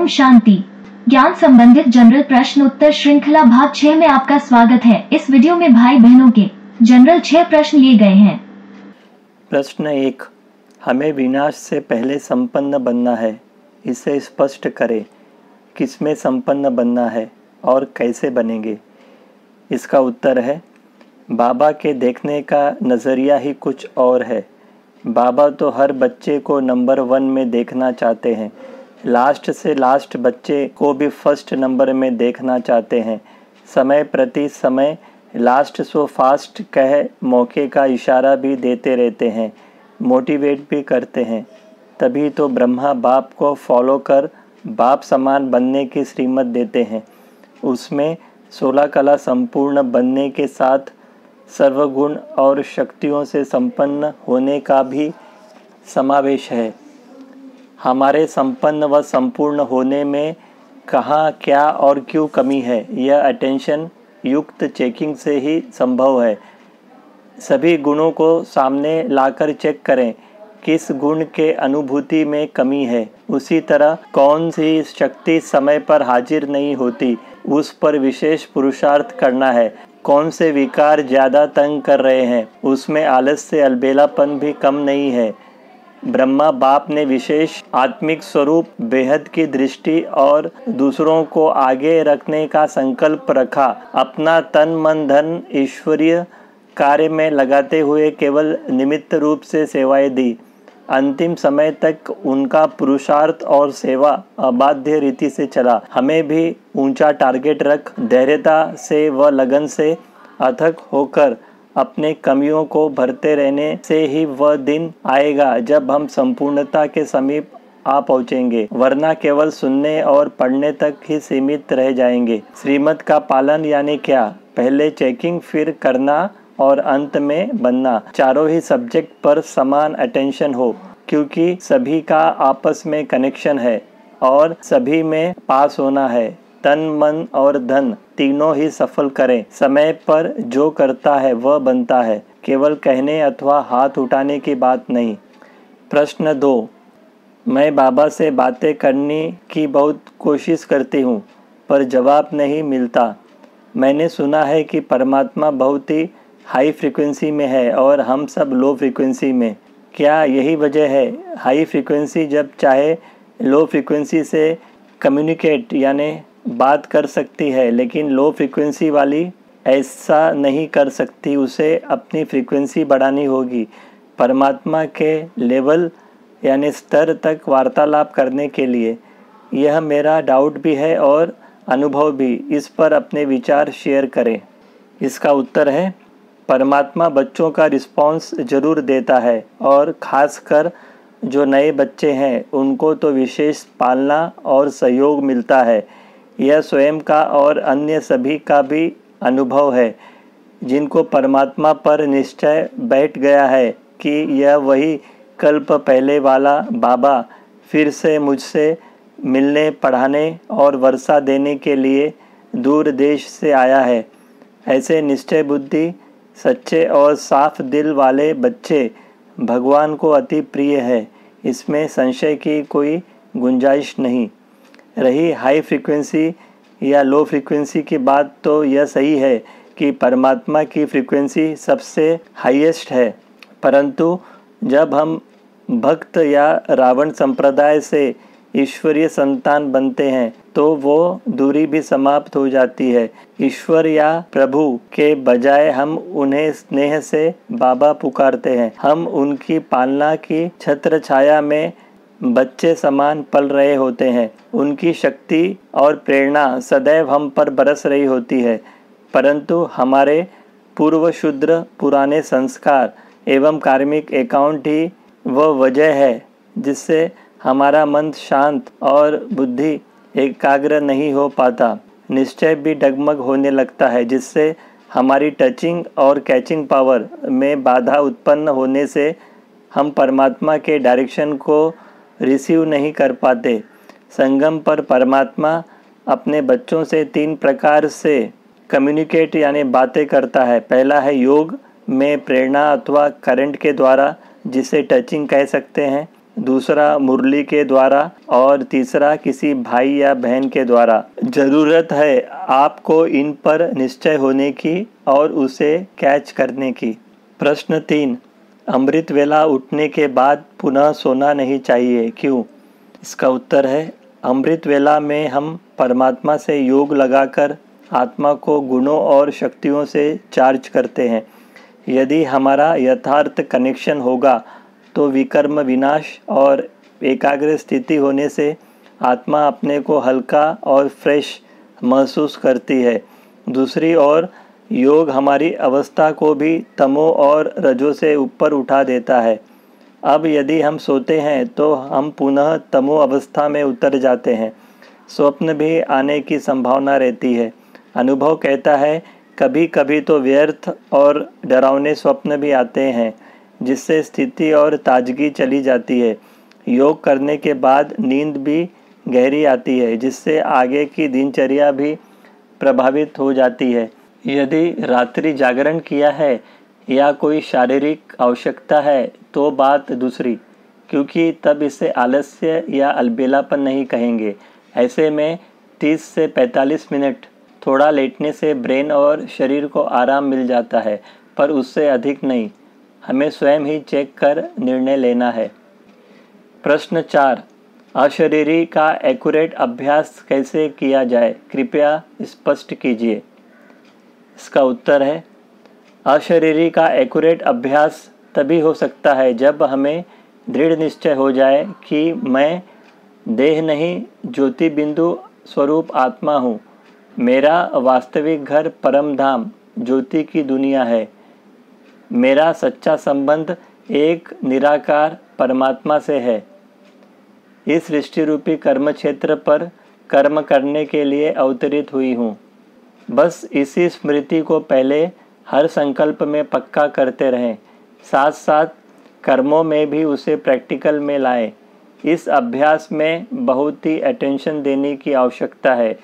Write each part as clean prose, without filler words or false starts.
ओम शांति। ज्ञान संबंधित जनरल प्रश्न उत्तर श्रृंखला भाग 6 में आपका स्वागत है। इस वीडियो में भाई बहनों के जनरल 6 प्रश्न लिए गए हैं। प्रश्न 1, हमें विनाश से पहले संपन्न बनना है, इसे स्पष्ट करें। किसमें संपन्न बनना है और कैसे बनेंगे? इसका उत्तर है, बाबा के देखने का नज़रिया ही कुछ और है। बाबा तो हर बच्चे को नंबर 1 में देखना चाहते हैं, लास्ट से लास्ट बच्चे को भी फर्स्ट नंबर में देखना चाहते हैं। समय प्रति समय लास्ट सो फास्ट कह मौके का इशारा भी देते रहते हैं, मोटिवेट भी करते हैं। तभी तो ब्रह्मा बाप को फॉलो कर बाप समान बनने की श्रीमत देते हैं। उसमें 16 कला संपूर्ण बनने के साथ सर्वगुण और शक्तियों से संपन्न होने का भी समावेश है। हमारे संपन्न व संपूर्ण होने में कहाँ, क्या और क्यों कमी है, यह अटेंशन युक्त चेकिंग से ही संभव है। सभी गुणों को सामने लाकर चेक करें, किस गुण के अनुभूति में कमी है। उसी तरह कौन सी शक्ति समय पर हाजिर नहीं होती, उस पर विशेष पुरुषार्थ करना है। कौन से विकार ज़्यादा तंग कर रहे हैं, उसमें आलस से अलबेलापन भी कम नहीं है। ब्रह्मा बाप ने विशेष आत्मिक स्वरूप, बेहद की दृष्टि और दूसरों को आगे रखने का संकल्प रखा। अपना तन मन धन ईश्वरीय कार्य में लगाते हुए केवल निमित्त रूप से सेवाएं दी। अंतिम समय तक उनका पुरुषार्थ और सेवा अबाध्य रीति से चला। हमें भी ऊंचा टारगेट रख धैर्यता से व लगन से अथक होकर अपने कमियों को भरते रहने से ही वह दिन आएगा जब हम संपूर्णता के समीप आ पहुँचेंगे, वरना केवल सुनने और पढ़ने तक ही सीमित रह जाएंगे। श्रीमत का पालन यानी क्या? पहले चेकिंग, फिर करना और अंत में बनना। चारों ही सब्जेक्ट पर समान अटेंशन हो, क्योंकि सभी का आपस में कनेक्शन है और सभी में पास होना है। तन मन और धन तीनों ही सफल करें। समय पर जो करता है वह बनता है, केवल कहने अथवा हाथ उठाने की बात नहीं। प्रश्न 2, मैं बाबा से बातें करने की बहुत कोशिश करती हूँ पर जवाब नहीं मिलता। मैंने सुना है कि परमात्मा बहुत ही हाई फ्रीक्वेंसी में है और हम सब लो फ्रीक्वेंसी में। क्या यही वजह है? हाई फ्रीक्वेंसी जब चाहे लो फ्रीक्वेंसी से कम्युनिकेट यानी बात कर सकती है, लेकिन लो फ्रीक्वेंसी वाली ऐसा नहीं कर सकती। उसे अपनी फ्रीक्वेंसी बढ़ानी होगी। परमात्मा के लेवल यानी स्तर तक वार्तालाप करने के लिए। यह मेरा डाउट भी है और अनुभव भी। इस पर अपने विचार शेयर करें। इसका उत्तर है, परमात्मा बच्चों का रिस्पॉन्स ज़रूर देता है और ख़ासकर जो नए बच्चे हैं उनको तो विशेष पालना और सहयोग मिलता है। यह स्वयं का और अन्य सभी का भी अनुभव है, जिनको परमात्मा पर निश्चय बैठ गया है कि यह वही कल्प पहले वाला बाबा फिर से मुझसे मिलने, पढ़ाने और वर्षा देने के लिए दूर देश से आया है। ऐसे निश्चय बुद्धि, सच्चे और साफ दिल वाले बच्चे भगवान को अति प्रिय है। इसमें संशय की कोई गुंजाइश नहीं। रही हाई फ्रीक्वेंसी या लो फ्रीक्वेंसी की बात, तो यह सही है कि परमात्मा की फ्रीक्वेंसी सबसे हाईएस्ट है, परंतु जब हम भक्त या रावण संप्रदाय से ईश्वरीय संतान बनते हैं तो वो दूरी भी समाप्त हो जाती है। ईश्वर या प्रभु के बजाय हम उन्हें स्नेह से बाबा पुकारते हैं। हम उनकी पालना की छत्र छाया में बच्चे समान पल रहे होते हैं। उनकी शक्ति और प्रेरणा सदैव हम पर बरस रही होती है, परंतु हमारे पूर्व शुद्र पुराने संस्कार एवं कार्मिक अकाउंट ही वह वजह है जिससे हमारा मन शांत और बुद्धि एकाग्र नहीं हो पाता। निश्चय भी डगमग होने लगता है, जिससे हमारी टचिंग और कैचिंग पावर में बाधा उत्पन्न होने से हम परमात्मा के डायरेक्शन को रिसीव नहीं कर पाते। संगम पर परमात्मा अपने बच्चों से 3 प्रकार से कम्युनिकेट यानी बातें करता है। पहला है योग में प्रेरणा अथवा करंट के द्वारा, जिसे टचिंग कह सकते हैं। दूसरा मुरली के द्वारा और तीसरा किसी भाई या बहन के द्वारा। ज़रूरत है आपको इन पर निश्चय होने की और उसे कैच करने की। प्रश्न 3, अमृत वेला उठने के बाद पुनः सोना नहीं चाहिए, क्यों? इसका उत्तर है, अमृत वेला में हम परमात्मा से योग लगाकर आत्मा को गुणों और शक्तियों से चार्ज करते हैं। यदि हमारा यथार्थ कनेक्शन होगा तो विकर्म विनाश और एकाग्र स्थिति होने से आत्मा अपने को हल्का और फ्रेश महसूस करती है। दूसरी ओर योग हमारी अवस्था को भी तमो और रजो से ऊपर उठा देता है। अब यदि हम सोते हैं तो हम पुनः तमो अवस्था में उतर जाते हैं। स्वप्न भी आने की संभावना रहती है। अनुभव कहता है कभी कभी तो व्यर्थ और डरावने स्वप्न भी आते हैं, जिससे स्थिति और ताजगी चली जाती है। योग करने के बाद नींद भी गहरी आती है, जिससे आगे की दिनचर्या भी प्रभावित हो जाती है। यदि रात्रि जागरण किया है या कोई शारीरिक आवश्यकता है तो बात दूसरी, क्योंकि तब इसे आलस्य या अलबेलापन नहीं कहेंगे। ऐसे में 30 से 45 मिनट थोड़ा लेटने से ब्रेन और शरीर को आराम मिल जाता है, पर उससे अधिक नहीं। हमें स्वयं ही चेक कर निर्णय लेना है। प्रश्न 4, अशरीरी का एक्यूरेट अभ्यास कैसे किया जाए, कृपया स्पष्ट कीजिए। इसका उत्तर है, अशरीरी का एक्यूरेट अभ्यास तभी हो सकता है जब हमें दृढ़ निश्चय हो जाए कि मैं देह नहीं, ज्योति बिंदु स्वरूप आत्मा हूँ। मेरा वास्तविक घर परम धाम ज्योति की दुनिया है। मेरा सच्चा संबंध एक निराकार परमात्मा से है। इस सृष्टि रूपी कर्म क्षेत्र पर कर्म करने के लिए अवतरित हुई हूँ। बस इसी स्मृति को पहले हर संकल्प में पक्का करते रहें, साथ साथ कर्मों में भी उसे प्रैक्टिकल में लाएं। इस अभ्यास में बहुत ही अटेंशन देने की आवश्यकता है,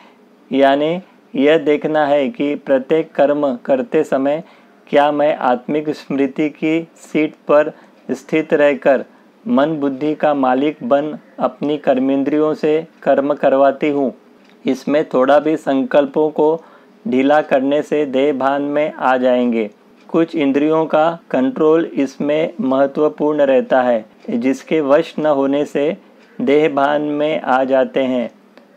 यानी यह देखना है कि प्रत्येक कर्म करते समय क्या मैं आत्मिक स्मृति की सीट पर स्थित रहकर मन बुद्धि का मालिक बन अपनी कर्मेंद्रियों से कर्म करवाती हूँ। इसमें थोड़ा भी संकल्पों को ढीला करने से देह भान में आ जाएंगे। कुछ इंद्रियों का कंट्रोल इसमें महत्वपूर्ण रहता है, जिसके वश न होने से देह भान में आ जाते हैं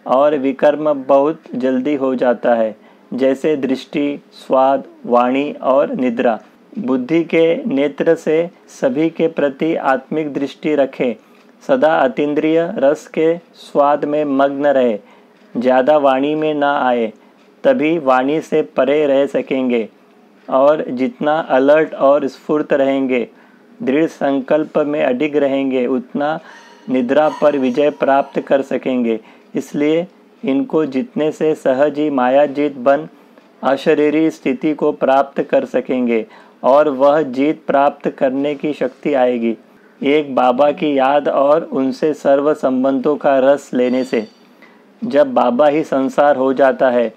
और विकर्म बहुत जल्दी हो जाता है, जैसे दृष्टि, स्वाद, वाणी और निद्रा। बुद्धि के नेत्र से सभी के प्रति आत्मिक दृष्टि रखें। सदा अतीन्द्रिय रस के स्वाद में मग्न रहे, ज़्यादा वाणी में ना आए, तभी वाणी से परे रह सकेंगे। और जितना अलर्ट और स्फूर्त रहेंगे, दृढ़ संकल्प में अडिग रहेंगे, उतना निद्रा पर विजय प्राप्त कर सकेंगे। इसलिए इनको जीतने से सहज ही मायाजीत बन अशरीरी स्थिति को प्राप्त कर सकेंगे और वह जीत प्राप्त करने की शक्ति आएगी एक बाबा की याद और उनसे सर्व संबंधों का रस लेने से। जब बाबा ही संसार हो जाता है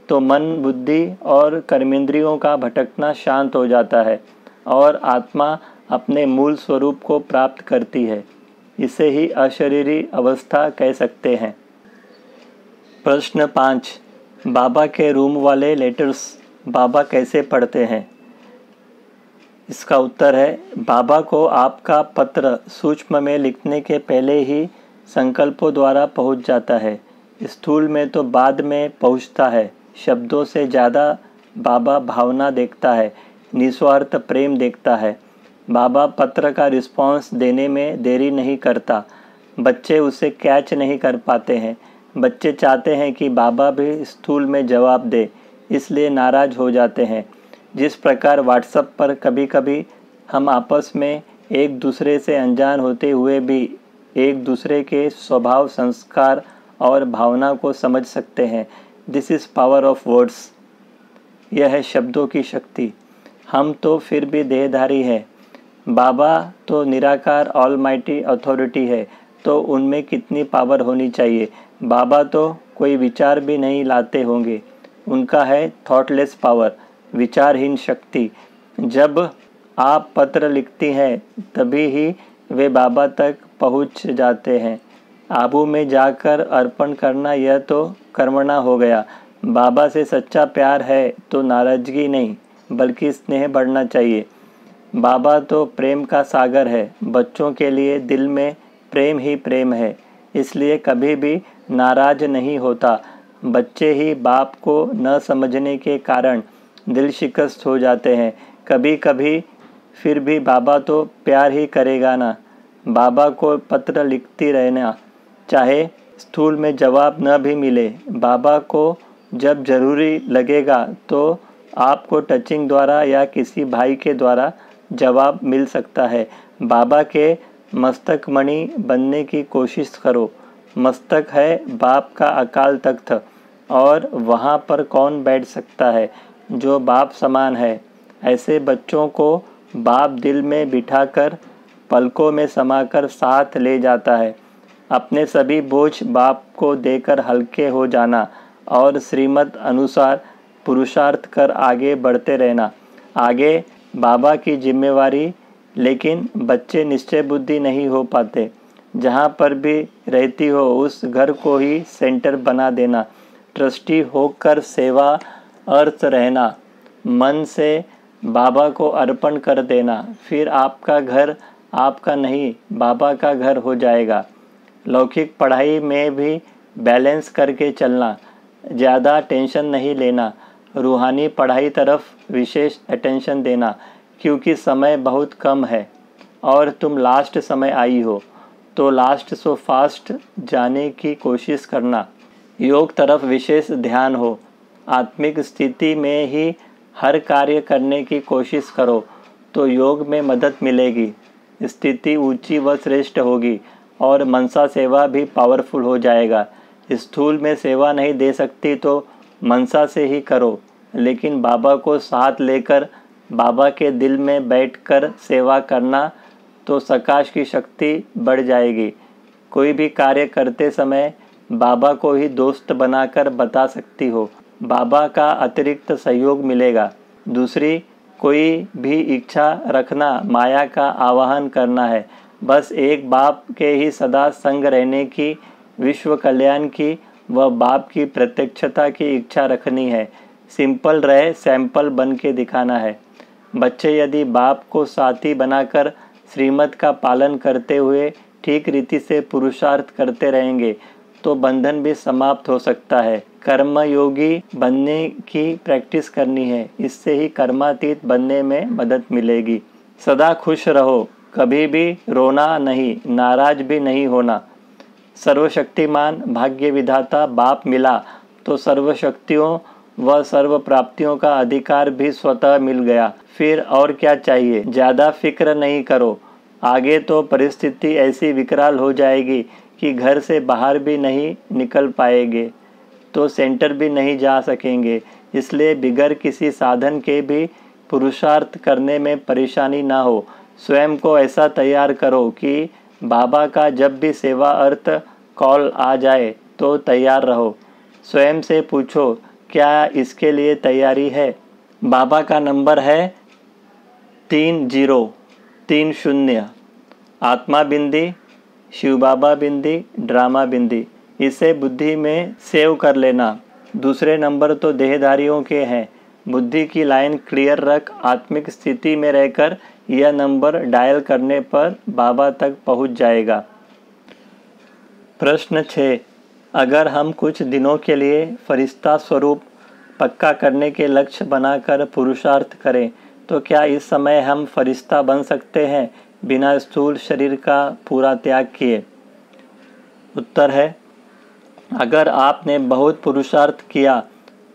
तो मन, बुद्धि और कर्मेंद्रियों का भटकना शांत हो जाता है और आत्मा अपने मूल स्वरूप को प्राप्त करती है। इसे ही अशरीरी अवस्था कह सकते हैं। प्रश्न 5, बाबा के रूम वाले लेटर्स बाबा कैसे पढ़ते हैं? इसका उत्तर है, बाबा को आपका पत्र सूक्ष्म में लिखने के पहले ही संकल्पों द्वारा पहुंच जाता है। स्थूल में तो बाद में पहुंचता है। शब्दों से ज़्यादा बाबा भावना देखता है, निस्वार्थ प्रेम देखता है। बाबा पत्र का रिस्पॉन्स देने में देरी नहीं करता। बच्चे उसे कैच नहीं कर पाते हैं। बच्चे चाहते हैं कि बाबा भी स्थूल में जवाब दे, इसलिए नाराज़ हो जाते हैं। जिस प्रकार व्हाट्सएप पर कभी कभी हम आपस में एक दूसरे से अनजान होते हुए भी एक दूसरे के स्वभाव, संस्कार और भावना को समझ सकते हैं। This is power of words. यह है शब्दों की शक्ति। हम तो फिर भी देहधारी हैं। बाबा तो निराकार ऑलमाइटी अथॉरिटी है, तो उनमें कितनी पावर होनी चाहिए। बाबा तो कोई विचार भी नहीं लाते होंगे। उनका है थॉटलेस पावर, विचारहीन शक्ति। जब आप पत्र लिखती हैं तभी ही वे बाबा तक पहुंच जाते हैं। आबू में जाकर अर्पण करना यह तो कर्मणा हो गया। बाबा से सच्चा प्यार है तो नाराज़गी नहीं बल्कि स्नेह बढ़ना चाहिए। बाबा तो प्रेम का सागर है। बच्चों के लिए दिल में प्रेम ही प्रेम है, इसलिए कभी भी नाराज़ नहीं होता। बच्चे ही बाप को न समझने के कारण दिल शिकस्त हो जाते हैं। कभी कभी फिर भी बाबा तो प्यार ही करेगा ना। बाबा को पत्र लिखती रहना, चाहे स्थूल में जवाब न भी मिले। बाबा को जब ज़रूरी लगेगा तो आपको टचिंग द्वारा या किसी भाई के द्वारा जवाब मिल सकता है। बाबा के मस्तक मणि बनने की कोशिश करो। मस्तक है बाप का अकाल तख्त, और वहाँ पर कौन बैठ सकता है जो बाप समान है। ऐसे बच्चों को बाप दिल में बिठाकर पलकों में समाकर साथ ले जाता है। अपने सभी बोझ बाप को देकर हल्के हो जाना और श्रीमत अनुसार पुरुषार्थ कर आगे बढ़ते रहना। आगे बाबा की जिम्मेवारी, लेकिन बच्चे निश्चय बुद्धि नहीं हो पाते। जहाँ पर भी रहती हो उस घर को ही सेंटर बना देना। ट्रस्टी होकर सेवा अर्थ रहना। मन से बाबा को अर्पण कर देना। फिर आपका घर आपका नहीं बाबा का घर हो जाएगा। लौकिक पढ़ाई में भी बैलेंस करके चलना। ज़्यादा टेंशन नहीं लेना। रूहानी पढ़ाई तरफ विशेष अटेंशन देना, क्योंकि समय बहुत कम है और तुम लास्ट समय आई हो, तो लास्ट सो फास्ट जाने की कोशिश करना। योग तरफ विशेष ध्यान हो। आत्मिक स्थिति में ही हर कार्य करने की कोशिश करो तो योग में मदद मिलेगी। स्थिति ऊंची व श्रेष्ठ होगी और मनसा सेवा भी पावरफुल हो जाएगा। स्थूल में सेवा नहीं दे सकती तो मनसा से ही करो, लेकिन बाबा को साथ लेकर बाबा के दिल में बैठकर सेवा करना तो सकाश की शक्ति बढ़ जाएगी। कोई भी कार्य करते समय बाबा को ही दोस्त बनाकर बता सकती हो। बाबा का अतिरिक्त सहयोग मिलेगा। दूसरी कोई भी इच्छा रखना माया का आवाहन करना है। बस एक बाप के ही सदा संग रहने की, विश्व कल्याण की व बाप की प्रत्यक्षता की इच्छा रखनी है। सिंपल रहे, सैंपल बन के दिखाना है। बच्चे यदि बाप को साथी बनाकर श्रीमत का पालन करते हुए ठीक रीति से पुरुषार्थ करते रहेंगे तो बंधन भी समाप्त हो सकता है। कर्मयोगी बनने की प्रैक्टिस करनी है, इससे ही कर्मातीत बनने में मदद मिलेगी। सदा खुश रहो, कभी भी रोना नहीं, नाराज भी नहीं होना। सर्वशक्तिमान भाग्य विधाता बाप मिला तो सर्वशक्तियों व सर्व प्राप्तियों का अधिकार भी स्वतः मिल गया। फिर और क्या चाहिए। ज़्यादा फिक्र नहीं करो। आगे तो परिस्थिति ऐसी विकराल हो जाएगी कि घर से बाहर भी नहीं निकल पाएंगे तो सेंटर भी नहीं जा सकेंगे। इसलिए बिगर किसी साधन के भी पुरुषार्थ करने में परेशानी ना हो। स्वयं को ऐसा तैयार करो कि बाबा का जब भी सेवा अर्थ कॉल आ जाए तो तैयार रहो। स्वयं से पूछो, क्या इसके लिए तैयारी है। बाबा का नंबर है 3030। आत्मा बिंदी, शिव बाबा बिंदी, ड्रामा बिंदी। इसे बुद्धि में सेव कर लेना। दूसरे नंबर तो देहधारियों के हैं। बुद्धि की लाइन क्लियर रख। आत्मिक स्थिति में रहकर यह नंबर डायल करने पर बाबा तक पहुंच जाएगा। प्रश्न 6। अगर हम कुछ दिनों के लिए फरिश्ता स्वरूप पक्का करने के लक्ष्य बनाकर पुरुषार्थ करें तो क्या इस समय हम फरिश्ता बन सकते हैं बिना स्थूल शरीर का पूरा त्याग किए। उत्तर है, अगर आपने बहुत पुरुषार्थ किया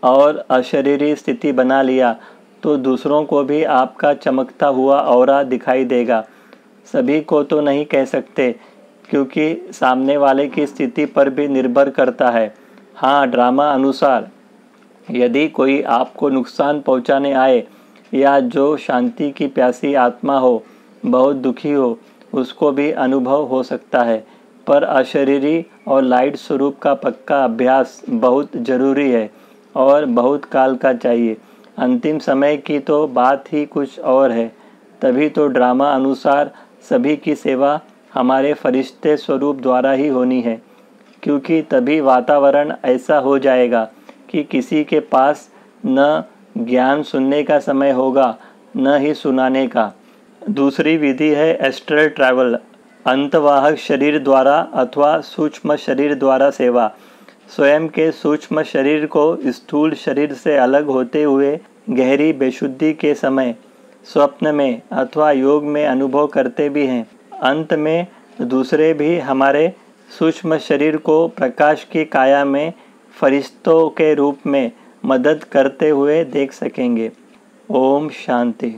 और अशरीरी स्थिति बना लिया तो दूसरों को भी आपका चमकता हुआ ऑरा दिखाई देगा। सभी को तो नहीं कह सकते क्योंकि सामने वाले की स्थिति पर भी निर्भर करता है। हाँ, ड्रामा अनुसार यदि कोई आपको नुकसान पहुंचाने आए या जो शांति की प्यासी आत्मा हो, बहुत दुखी हो, उसको भी अनुभव हो सकता है। पर अशरीरी और लाइट स्वरूप का पक्का अभ्यास बहुत ज़रूरी है और बहुत काल का चाहिए। अंतिम समय की तो बात ही कुछ और है। तभी तो ड्रामा अनुसार सभी की सेवा हमारे फरिश्ते स्वरूप द्वारा ही होनी है, क्योंकि तभी वातावरण ऐसा हो जाएगा कि किसी के पास न ज्ञान सुनने का समय होगा न ही सुनाने का। दूसरी विधि है एस्ट्रल ट्रैवल, अंतवाहक शरीर द्वारा अथवा सूक्ष्म शरीर द्वारा सेवा। स्वयं के सूक्ष्म शरीर को स्थूल शरीर से अलग होते हुए गहरी बेशुद्धि के समय स्वप्न में अथवा योग में अनुभव करते भी हैं। अंत में दूसरे भी हमारे सूक्ष्म शरीर को प्रकाश की काया में फरिश्तों के रूप में मदद करते हुए देख सकेंगे। ओम शांति।